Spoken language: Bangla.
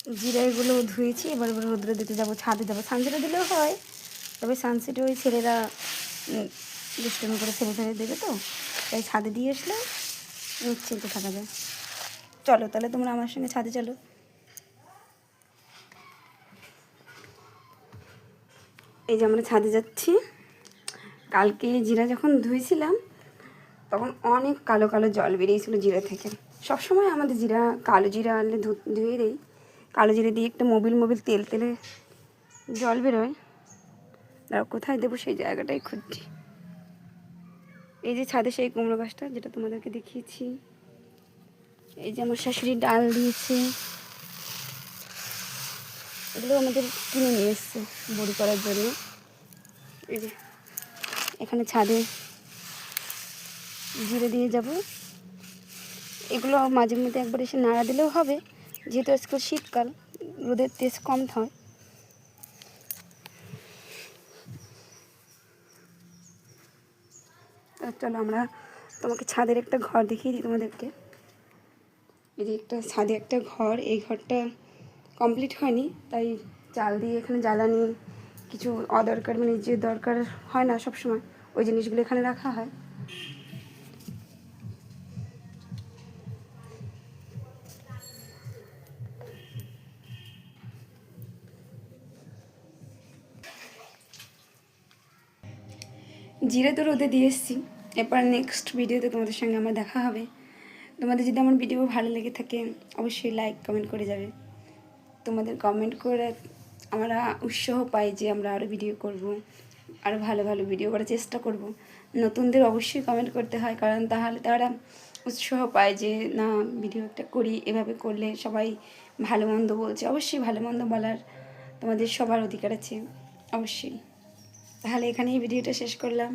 জিরা এগুলো ধুয়েছি, এবার রোদ্রে দিতে যাবো, ছাদে যাবো। সানসেটে দিলেও হয়, তবে সানসেটে ওই ছেলেরা দুষ্টুমি করে ফেলে ফেলে দেবে, তো তাই ছাদে দিয়ে আসলে নিশ্চিন্তে থাকা যায়। চলো তাহলে তোমরা আমার সঙ্গে ছাদে চলো। এই যে আমরা ছাদে যাচ্ছি। কালকে জিরা যখন ধুয়েছিলাম তখন অনেক কালো কালো জল বেরিয়েছিল জিরা থেকে। সবসময় আমাদের জিরা, কালো জিরা আনলে ধুয়ে দেই, কালো জিরা দিয়ে একটা মোবিল তেল তেলে জল বেরোয়। আর কোথায় দেবো সেই জায়গাটাই খুঁজছি। এই যে ছাদে সেই কুমড়ো গাছটা যেটা তোমাদেরকে দেখিয়েছি। এই যে আমার শাশুড়ি ডাল দিয়েছে, এগুলো আমাদের কিনে নিয়ে এসছে বড়ি করার জন্য। এই যে এখানে ছাদে জিরে দিয়ে যাব। এগুলো মাঝে মধ্যে একবার এসে নাড়া দিলেও হবে, যেহেতু আজকাল শীতকাল, রোদের তেজ কম হয়। চলো আমরা তোমাকে ছাদের একটা ঘর দেখিয়ে দিই তোমাদেরকে। এই যে একটা ছাদে একটা ঘর, এই ঘরটা কমপ্লিট হয়নি, তাই চাল দিয়ে এখানে জ্বালানি কিছু অদরকার, মানে যে দরকার হয় না সব সময়, ওই জিনিসগুলো এখানে রাখা হয়। জিরে তো রোদে দিয়ে এসেছি, এরপর নেক্সট ভিডিওতে তোমাদের সঙ্গে আমার দেখা হবে। তোমাদের যদি আমার ভিডিও ভালো লেগে থাকে অবশ্যই লাইক কমেন্ট করে যাবে। তোমাদের কমেন্ট করে আমরা উৎসাহ পাই যে আমরা আরও ভিডিও করব, আরও ভালো ভালো ভিডিও করার চেষ্টা করব। নতুনদের অবশ্যই কমেন্ট করতে হয়, কারণ তাহলে তারা উৎসাহ পায় যে না ভিডিওটা করি, এভাবে করলে সবাই ভালো মন্দ বলছে। অবশ্যই ভালো মন্দ বলার তোমাদের সবার অধিকার আছে অবশ্যই। তাহলে এখানেই ভিডিওটা শেষ করলাম।